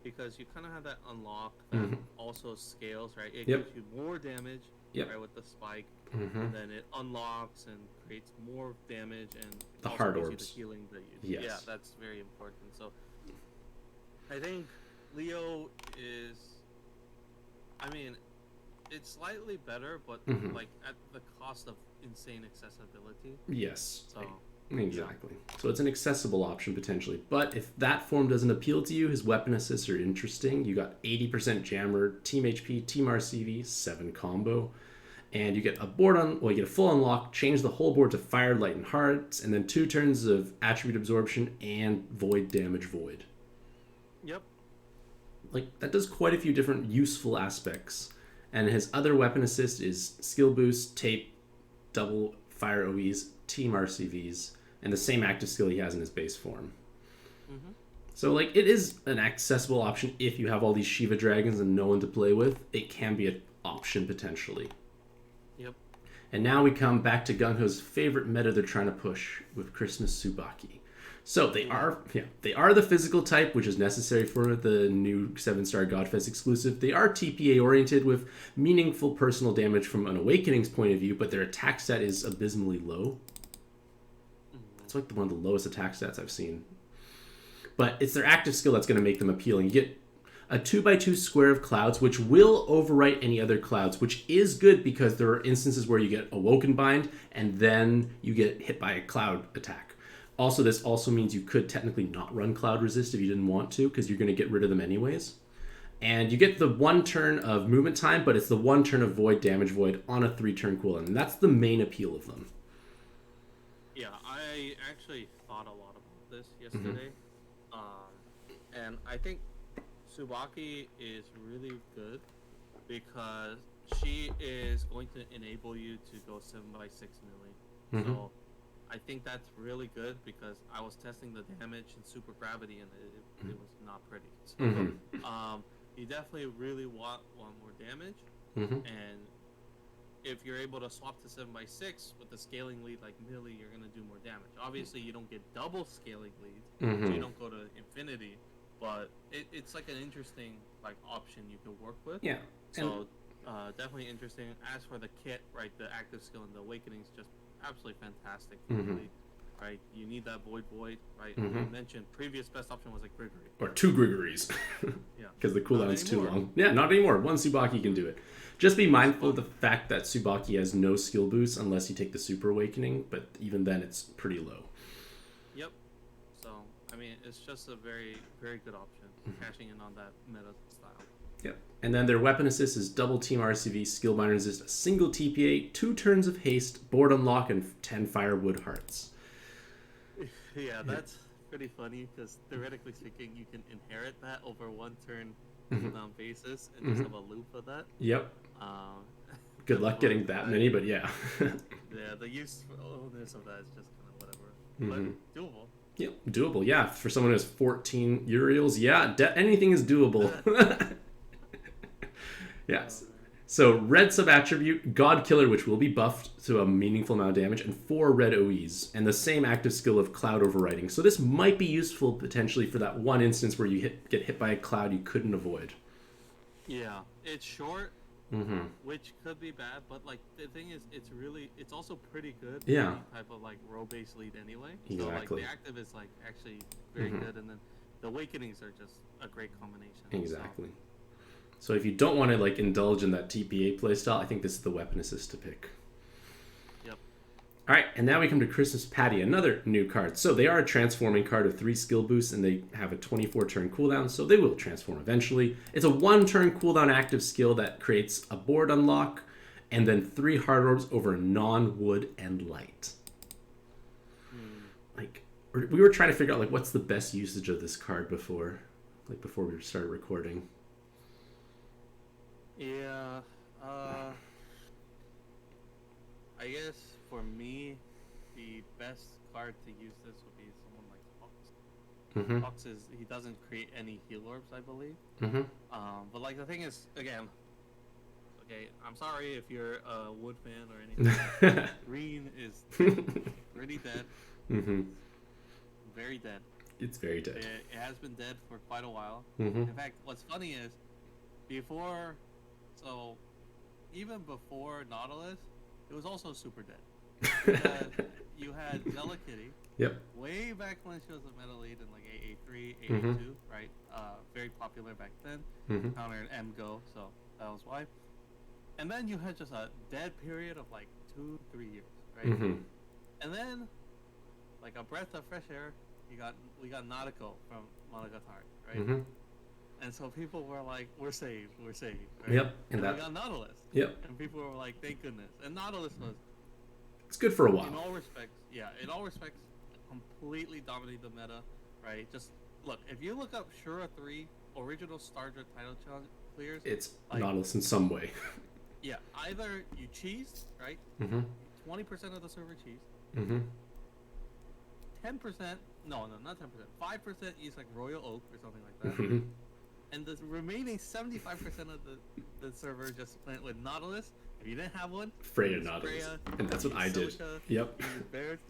because you kind of have that unlock that also scales, right? It gives you more damage, right, with the spike, and then it unlocks and creates more damage and the also hard gives orbs. you the healing that you need. Yeah, that's very important. So I think Leo is, I mean, it's slightly better, but like at the cost of insane accessibility. Yes. So exactly. So it's an accessible option potentially. But if that form doesn't appeal to you, his weapon assists are interesting. You got 80% jammer, team HP, team RCV, 7 combo. And you get you get a full unlock, change the whole board to fire, light, and hearts, and then 2 turns of attribute absorption and void damage void. Yep. Like that does quite a few different useful aspects. And his other weapon assist is skill boost, tape, double fire OEs, team RCVs, and the same active skill he has in his base form. So like it is an accessible option if you have all these Shiva Dragons and no one to play with. It can be an option potentially. Yep. And now we come back to Gung-Ho's favorite meta they're trying to push with Christmas Tsubaki. So they are the physical type, which is necessary for the new 7-star Godfest exclusive. They are TPA oriented with meaningful personal damage from an Awakening's point of view, but their attack stat is abysmally low. It's like one of the lowest attack stats I've seen. But it's their active skill that's going to make them appealing. You get a 2x2 square of clouds, which will overwrite any other clouds, which is good because there are instances where you get Awoken Bind and then you get hit by a cloud attack. Also, this also means you could technically not run Cloud Resist if you didn't want to, because you're going to get rid of them anyways. And you get the 1 turn of movement time, but it's the 1 turn of void, damage void on a 3-turn cooldown. And that's the main appeal of them. Yeah, I actually thought a lot about this yesterday. And I think Tsubaki is really good because she is going to enable you to go 7x6 melee. So I think that's really good because I was testing the damage in Super Gravity and it was not pretty. So you definitely really want more damage. And if you're able to swap to 7x6 with a scaling lead like Millie, you're going to do more damage. Obviously, you don't get double scaling leads, so you don't go to infinity, but it's like an interesting like option you can work with. Yeah. So definitely interesting. As for the kit, right, the active skill and the awakening is just absolutely fantastic. Right, you need that void, right? You mentioned previous best option was like Gregory or 2 Gregories. Yeah, because the cooldown's too long. Yeah, not anymore. 1 Tsubaki can do it. Just be mindful of the fact that Tsubaki has no skill boost unless you take the Super Awakening, but even then it's pretty low. Yep. So I mean, it's just a very, very good option. Cashing in on that meta style. Yep. And then their weapon assist is double team RCV, skill bind resist, a single TPA, 2 turns of haste, board unlock, and 10 firewood hearts. Yeah, that's pretty funny because theoretically speaking, you can inherit that over one turn cooldown basis and just have a loop of that. Yep. Good luck getting that many, but yeah. Yeah, the usefulness of that is just kind of whatever. But doable. Yep, doable. Yeah, for someone who has 14 Uriels, yeah, anything is doable. Yes. So red sub-attribute, God Killer, which will be buffed to a meaningful amount of damage, and 4 red OEs, and the same active skill of Cloud Overriding. So this might be useful potentially for that one instance where you get hit by a cloud you couldn't avoid. Yeah, it's short, which could be bad, but like the thing is, it's also pretty good. Yeah. For any type of like row-based lead anyway. Exactly. So like the active is like actually very good, and then the awakenings are just a great combination. Exactly. So if you don't want to like indulge in that TPA playstyle, I think this is the weapon assist to pick. Yep. All right, and now we come to Christmas Pattie, another new card. So they are a transforming card of 3 skill boosts, and they have a 24-turn cooldown, so they will transform eventually. It's a 1-turn cooldown active skill that creates a board unlock, and then 3 hard orbs over non-wood and light. Like, we were trying to figure out like what's the best usage of this card before we started recording. Yeah, I guess for me, the best card to use this would be someone like Fox. Fox he doesn't create any heal orbs, I believe. But like the thing is, again, okay, I'm sorry if you're a wood fan or anything. Green is pretty dead. Very dead. It's very dead. It has been dead for quite a while. In fact, what's funny is even before Nautilus, it was also super dead. You had Zella Kitty. Yep. Way back when she was a meta lead in like AA3, AA2, right? Very popular back then. Countered M-Go, so that was why. And then you had just a dead period of like 2-3 years, right? And then, like a breath of fresh air, we got Nautico from Monogatari, right? And so people were like, we're saved, right? Yep. And we got Nautilus. Yep. And people were like, thank goodness. And Nautilus was... It's good for a while. In all respects, completely dominated the meta, right? Just, look, if you look up Shura 3 original Stardra title challenge clears... It's like, Nautilus in some way. Yeah, either you cheese, right? 20% of the server cheese. 10%, no, not 10%, 5% use like Royal Oak or something like that. And the remaining 75% of the server just went with Nautilus. If you didn't have one, Freya Nautilus. And that's what I did. Silica, yep.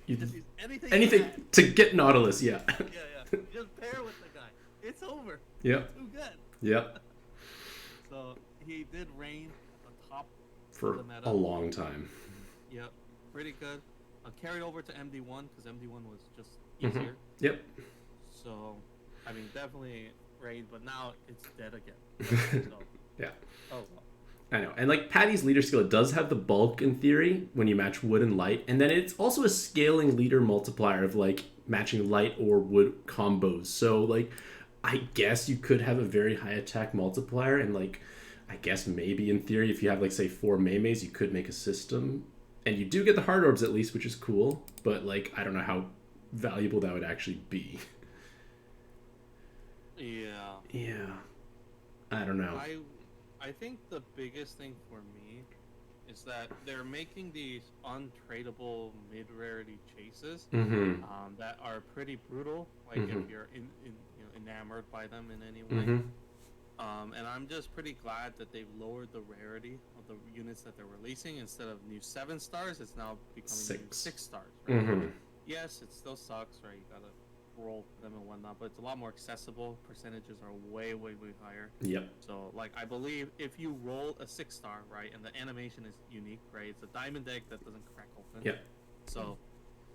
You just use anything to get Nautilus, yeah. Yeah. Just pair with the guy. It's over. Yep. Too good. Yep. So he did reign at the top for of the meta. A long time. Yep. Pretty good. Carried over to MD1 because MD1 was just easier. Yep. So, I mean, definitely reigned, but now it's dead again. So, yeah. Oh, well. I know. And like Pattie's leader skill, it does have the bulk in theory when you match wood and light. And then it's also a scaling leader multiplier of like matching light or wood combos. So like, I guess you could have a very high attack multiplier. And like, I guess maybe in theory, if you have like say 4 Meimeis, you could make a system. And you do get the hard orbs at least, which is cool. But like, I don't know how valuable that would actually be. Yeah. Yeah. I don't know. I think the biggest thing for me is that they're making these untradeable mid-rarity chases that are pretty brutal. Like if you're enamored by them in any way. And I'm just pretty glad that they've lowered the rarity of the units that they're releasing. Instead of new 7 stars, it's now becoming new 6 stars. Right? Yes, it still sucks, right? You gotta roll for them and whatnot, but it's a lot more accessible. Percentages are way higher. Yep. So, like, I believe if you roll a 6-star, right, and the animation is unique, right? It's a diamond deck that doesn't crack open. Yep. So,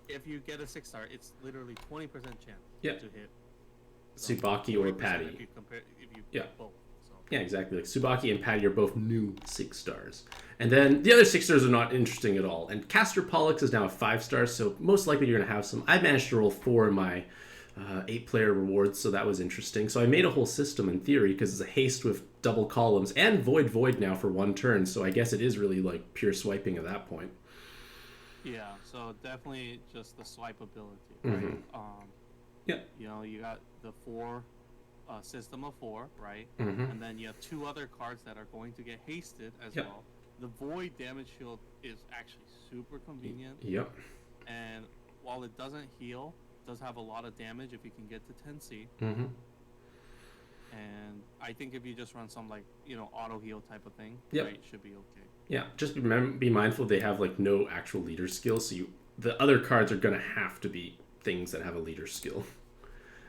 if you get a 6-star, it's literally 20% chance to hit. So, Tsubaki or Pattie. If you both. So. Yeah, exactly. Like Tsubaki and Pattie are both new 6 stars. And then the other 6 stars are not interesting at all. And Castor Pollux is now a 5 star, so most likely you're going to have some. I managed to roll 4 in my 8-player rewards, so that was interesting. So I made a whole system in theory because it's a haste with double columns and void now for 1 turn. So I guess it is really like pure swiping at that point. Yeah, so definitely just the swipe ability, right? Yeah. You know, you got the four system of 4, right? Mm-hmm. And then you have 2 other cards that are going to get hasted as well. The Void damage shield is actually super convenient. Yep. And while it doesn't heal, it does have a lot of damage if you can get to 10C. Mm-hmm. And I think if you just run some, like, you know, auto heal type of thing, yep. right, should be okay. Yeah, just be mindful they have like no actual leader skill, so the other cards are gonna have to be things that have a leader skill.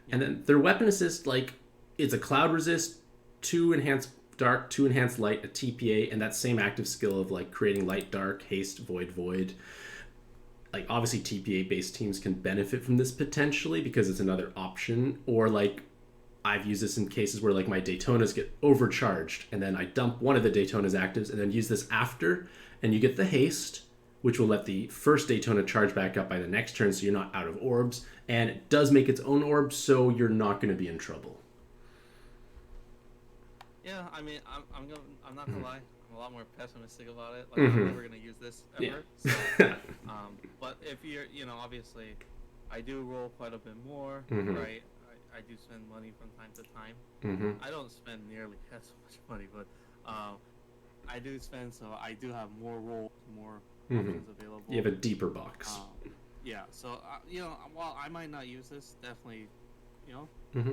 Yeah. And then their weapon assist, like, it's a cloud resist, 2 enhanced dark, 2 enhanced light, a TPA, and that same active skill of like creating light, dark, haste, void. Like, obviously TPA based teams can benefit from this potentially because it's another option, or like I've used this in cases where like my Daytonas get overcharged and then I dump one of the Daytona's actives and then use this after, and you get the haste, which will let the first Daytona charge back up by the next turn so you're not out of orbs, and it does make its own orbs so you're not going to be in trouble. Yeah, I mean, I'm not gonna lie, I'm a lot more pessimistic about it. Like, I'm never gonna use this ever. Yeah. So, but if you're, you know, obviously I do roll quite a bit more, right? I do spend money from time to time. I don't spend nearly as much money, but I do spend, so I do have more rolls, more options available. You have a deeper box. Yeah, so you know, while I might not use this, definitely, you know,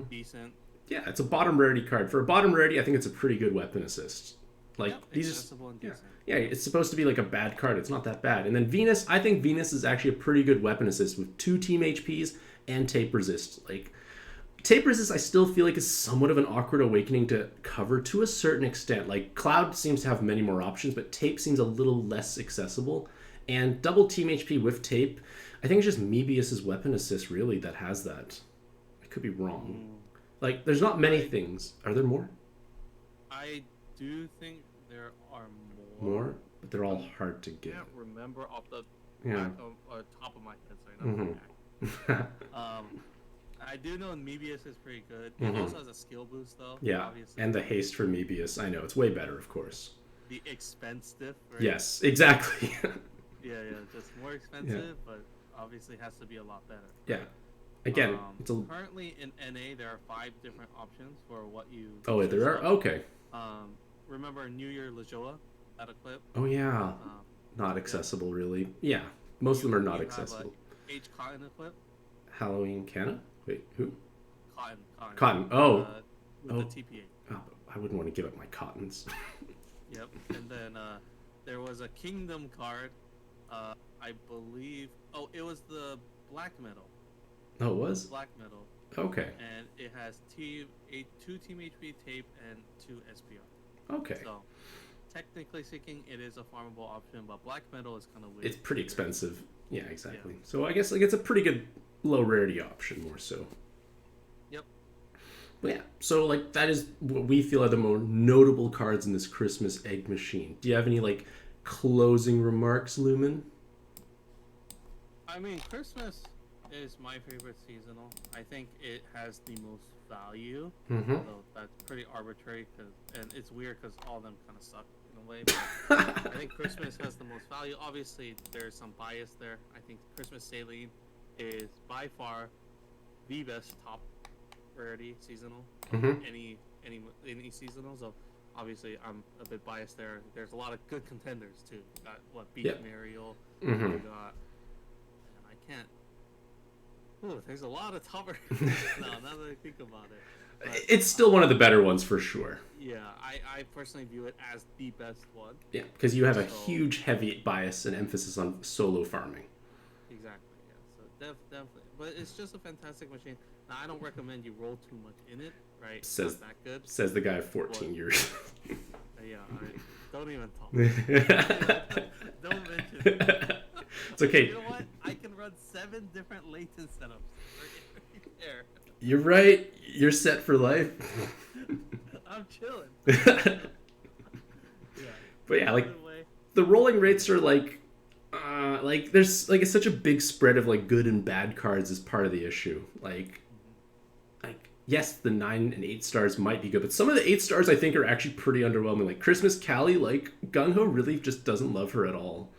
decent. Yeah, it's a bottom rarity card. For a bottom rarity, I think it's a pretty good weapon assist. Like, yep, these are, and decent. Yeah, it's supposed to be like a bad card. It's not that bad. And then Venus, I think Venus is actually a pretty good weapon assist with 2 team HPs and tape resist. Like, tape resist, I still feel like is somewhat of an awkward awakening to cover to a certain extent. Like, Cloud seems to have many more options, but tape seems a little less accessible. And double team HP with tape, I think it's just Mebius's weapon assist really that has that. I could be wrong. Like, there's not many things. Are there more? I do think there are more. More? But they're all hard to get. I can't remember off the top of my head, sorry, not I do know Mebius is pretty good. It also has a skill boost, though. Yeah, obviously. And the haste for Mebius. I know, it's way better, of course. The expense diff, right? Yes, exactly. yeah, just more expensive, but obviously has to be a lot better. Yeah. Again, it's currently in NA there are 5 different options for what you. Oh, wait, there are? Okay. Remember New Year Lejoa, that equip? Oh yeah. Not accessible, really. Yeah, most of them are not accessible. H Cotton equip. Halloween Canna? Wait, who? Cotton. Oh. With the TPA. Oh, I wouldn't want to give up my cottons. Yep. And then there was a Kingdom card. I believe. Oh, it was the Black Metal. Oh, it was? Black Metal. Okay. And it has 2 team HP tape and 2 SPR. Okay. So, technically speaking, it is a farmable option, but Black Metal is kind of weird. It's pretty expensive. Yeah, exactly. Yeah. So I guess like it's a pretty good low rarity option, more so. Yep. But yeah, so like that is what we feel are the more notable cards in this Christmas egg machine. Do you have any like closing remarks, Lumon? I mean, Christmas is my favorite seasonal. I think it has the most value, although that's pretty arbitrary, and it's weird because all of them kind of suck in a way. But I think Christmas has the most value. Obviously, there's some bias there. I think Christmas Saline is by far the best top rarity seasonal. Any seasonal. So obviously, I'm a bit biased there. There's a lot of good contenders too. You got Beach Mariel. You got, and I can't. Ooh, there's a lot of topper. Now that I think about it. But, it's still one of the better ones for sure. Yeah, I personally view it as the best one. Yeah, because you have a huge heavy bias and emphasis on solo farming. Exactly, yeah. So definitely. But it's just a fantastic machine. Now, I don't recommend you roll too much in it, right? It's not that good. Says the guy of 14 years. Yeah, don't even talk. Don't mention it. It's okay. You know what? I can run 7 different latent setups. Right. You're right. You're set for life. I'm chilling. Yeah. But yeah, like the rolling rates are like there's like it's such a big spread of like good and bad cards is part of the issue. Like yes, the 9 and 8 stars might be good, but some of the 8 stars I think are actually pretty underwhelming. Like Christmas Callie, like Gung Ho really just doesn't love her at all.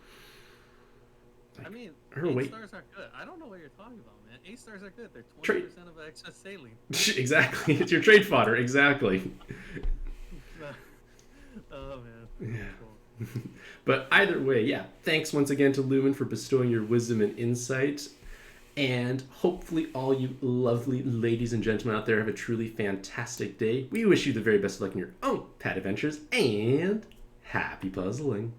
I mean, her 8 weight. stars are good. I don't know what you're talking about, man. 8 stars are good. They're 20% of extra saline. Exactly. It's your trade fodder. Exactly. Oh, man. Yeah. Cool. But either way, yeah. Thanks once again to Lumon for bestowing your wisdom and insight. And hopefully all you lovely ladies and gentlemen out there have a truly fantastic day. We wish you the very best of luck in your own pet adventures, and happy puzzling.